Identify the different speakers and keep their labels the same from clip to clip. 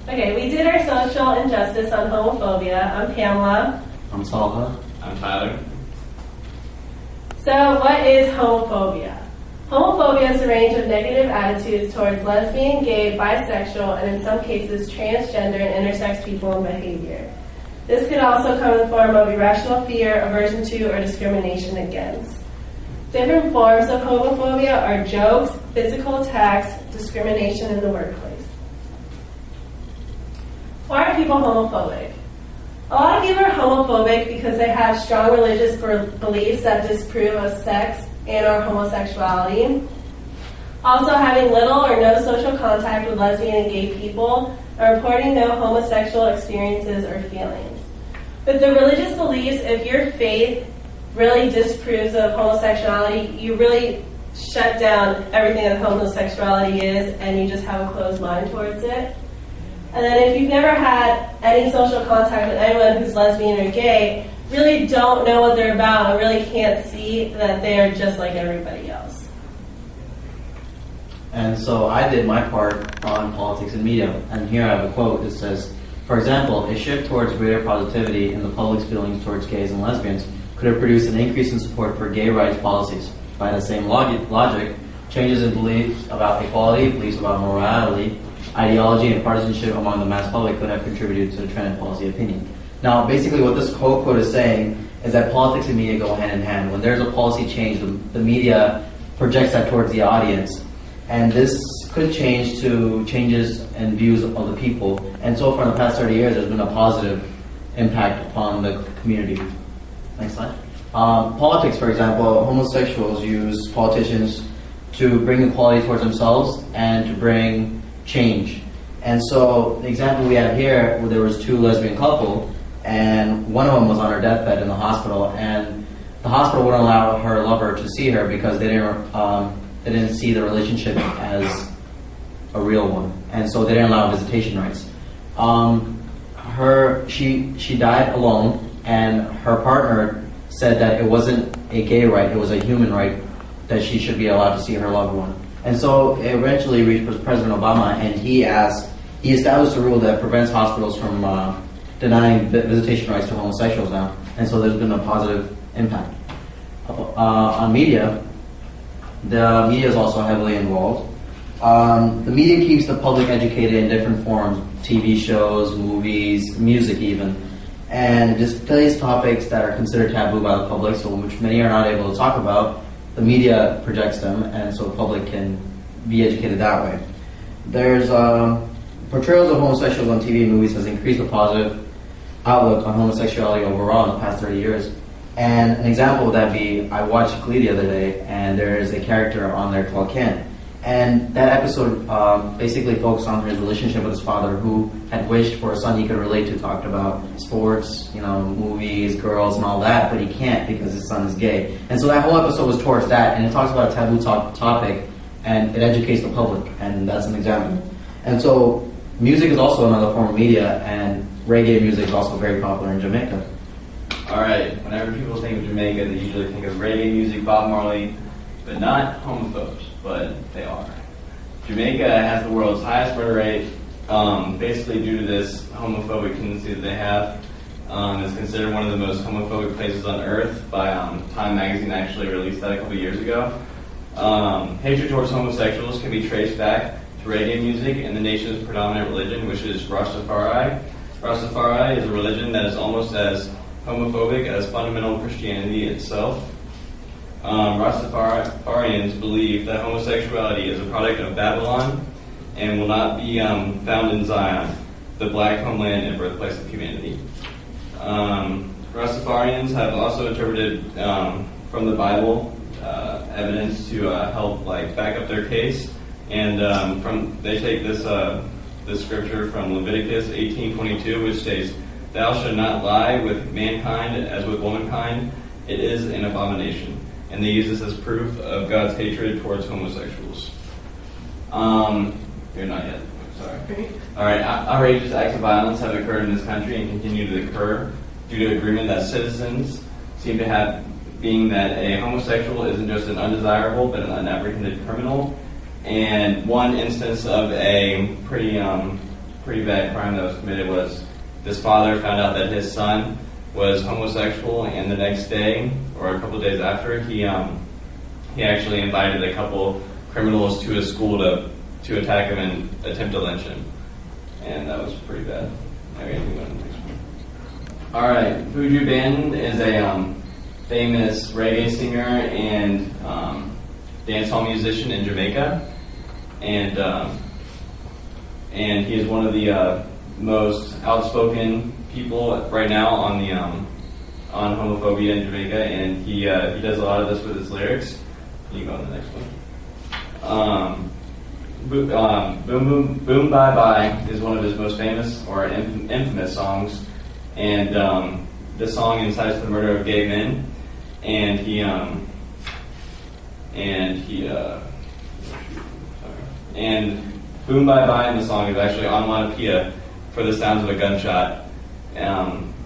Speaker 1: Okay, we did our social injustice on homophobia. I'm Pamela.
Speaker 2: I'm Talha.
Speaker 3: I'm Tyler.
Speaker 1: So what is homophobia? Homophobia is a range of negative attitudes towards lesbian, gay, bisexual, and in some cases transgender and intersex people and behavior. This could also come in the form of irrational fear, aversion to, or discrimination against. Different forms of homophobia are jokes, physical attacks, discrimination in the workplace. Why are people homophobic? A lot of people are homophobic because they have strong religious beliefs that disapprove of sex and or homosexuality. Also, having little or no social contact with lesbian and gay people, or reporting no homosexual experiences or feelings. With the religious beliefs, if your faith really disapproves of homosexuality, you really shut down everything that homosexuality is, and you just have a closed mind towards it. And then if you've never had any social contact with anyone who's lesbian or gay, really don't know what they're about and really can't see that they're just like everybody else.
Speaker 2: And so I did my part on politics and media. And here I have a quote that says, for example, a shift towards greater positivity in the public's feelings towards gays and lesbians could have produced an increase in support for gay rights policies. By the same logic, changes in beliefs about equality, beliefs about morality, ideology, and partisanship among the mass public could have contributed to the trend in policy opinion. Now, basically what this quote is saying is that politics and media go hand in hand. When there's a policy change, the media projects that towards the audience. And this could change to changes in views of the people. And so far in the past 30 years, there's been a positive impact upon the community. Next slide. Politics, for example, homosexuals use politicians to bring equality towards themselves and to bring change. And so the example we have here, where there was two lesbian couple, and one of them was on her deathbed in the hospital, and the hospital wouldn't allow her lover to see her because they didn't see the relationship as a real one, and so they didn't allow visitation rights. She died alone, and her partner said that it wasn't a gay right, it was a human right that she should be allowed to see her loved one. And so it eventually reached President Obama, and he established a rule that prevents hospitals from denying visitation rights to homosexuals now. And so there's been a positive impact. On media, the media is also heavily involved. The media keeps the public educated in different forms, TV shows, movies, music even. And it displays topics that are considered taboo by the public, so which many are not able to talk about. The media projects them, and so the public can be educated that way. There's portrayals of homosexuals on TV and movies has increased a positive outlook on homosexuality overall in the past 30 years. And an example of that be, I watched Glee the other day, and there is a character on there called Ken. And that episode basically focused on his relationship with his father, who had wished for a son he could relate to, talked about sports, movies, girls, and all that, but he can't because his son is gay. And so that whole episode was towards that, and it talks about a taboo topic, and it educates the public, and that's an example. And so music is also another form of media, and reggae music is also very popular in Jamaica.
Speaker 3: Alright, whenever people think of Jamaica, they usually think of reggae music, Bob Marley, but not homophobes, but they are. Jamaica has the world's highest murder rate, basically due to this homophobic tendency that they have. It's considered one of the most homophobic places on earth by Time magazine actually released that a couple years ago. Hatred towards homosexuals can be traced back to reggae music and the nation's predominant religion, which is Rastafari. Rastafari is a religion that is almost as homophobic as fundamental Christianity itself. Rastafarians believe that homosexuality is a product of Babylon and will not be found in Zion, the black homeland and birthplace of humanity. Rastafarians have also interpreted from the Bible evidence to help back up their case, and they take this scripture from Leviticus 18:22, which states, "Thou shalt not lie with mankind as with womankind; it is an abomination." And they use this as proof of God's hatred towards homosexuals. You're not yet. Sorry. All right. Outrageous acts of violence have occurred in this country and continue to occur due to agreement that citizens seem to have, being that a homosexual isn't just an undesirable but an unapprehended criminal. And one instance of a pretty pretty bad crime that was committed was this father found out that his son was homosexual, and the next day, or a couple days after, he actually invited a couple criminals to his school to attack him and attempt to lynch him. And that was pretty bad. Okay, we go to the next one. Alright, Buju Banton is a famous reggae singer and dancehall musician in Jamaica. And he is one of the most outspoken people right now on homophobia in Jamaica, and he does a lot of this with his lyrics. You can go on the next one. Boom Boom Bye Bye is one of his most famous or infamous songs, and this song incites the murder of gay men, and Boom Bye Bye in the song is actually onomatopoeia for the sounds of a gunshot.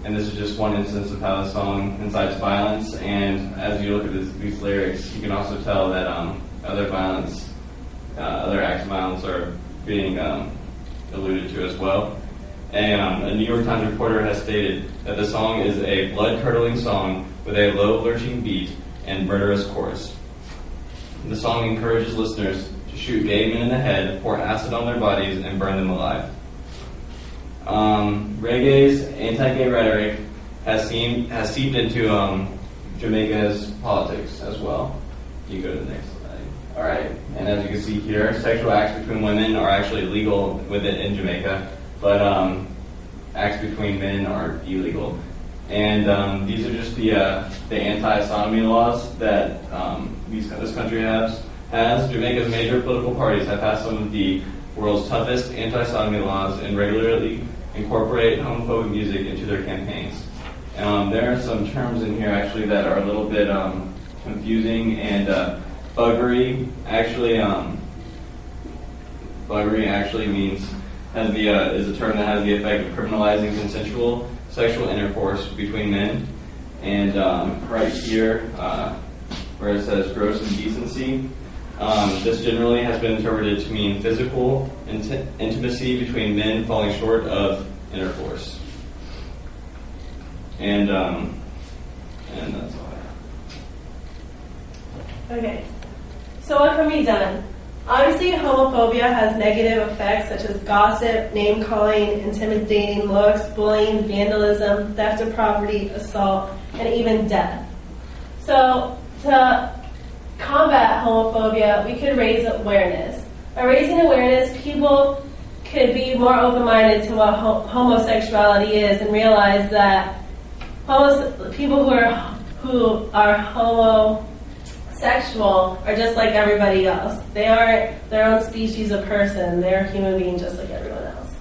Speaker 3: And this is just one instance of how the song incites violence. And as you look at these lyrics, you can also tell that other acts of violence are being alluded to as well. A New York Times reporter has stated that the song is a blood-curdling song with a low lurching beat and murderous chorus. The song encourages listeners to shoot gay men in the head, pour acid on their bodies, and burn them alive. Reggae's anti-gay rhetoric has seeped into Jamaica's politics as well. You go to the next slide. All right, and as you can see here, sexual acts between women are actually legal in Jamaica, but acts between men are illegal. And these are just the anti-sodomy laws that this country has. Jamaica's major political parties have passed some of the world's toughest anti-sodomy laws and regularly incorporate homophobic music into their campaigns. There are some terms in here actually that are a little bit confusing, and buggery actually is a term that has the effect of criminalizing consensual sexual intercourse between men. And right here, where it says gross indecency, this generally has been interpreted to mean physical intimacy between men falling short of intercourse. And that's all I have.
Speaker 1: Okay, so what can be done? Obviously, homophobia has negative effects such as gossip, name-calling, intimidating looks, bullying, vandalism, theft of property, assault, and even death. So, to combat homophobia, we could raise awareness. By raising awareness, people could be more open-minded to what homosexuality is and realize that people who are homosexual are just like everybody else. They aren't their own species of person. They're a human being just like everyone else.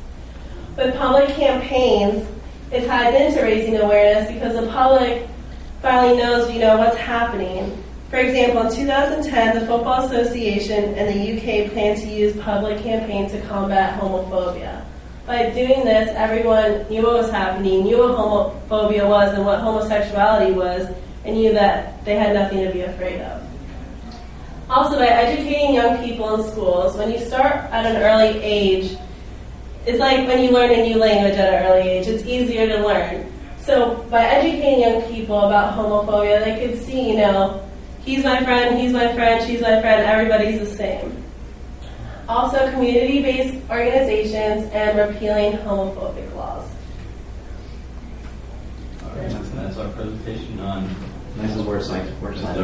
Speaker 1: With public campaigns, it ties into raising awareness because the public finally knows, what's happening. For example, in 2010, the Football Association in the UK planned to use public campaigns to combat homophobia. By doing this, everyone knew what was happening, knew what homophobia was and what homosexuality was, and knew that they had nothing to be afraid of. Also, by educating young people in schools, when you start at an early age, it's like when you learn a new language at an early age, it's easier to learn. So by educating young people about homophobia, they could see, he's my friend, she's my friend, everybody's the same. Also, community-based organizations and repealing homophobic laws.
Speaker 3: All right, that's our presentation on
Speaker 2: Nice as work site.
Speaker 3: work side.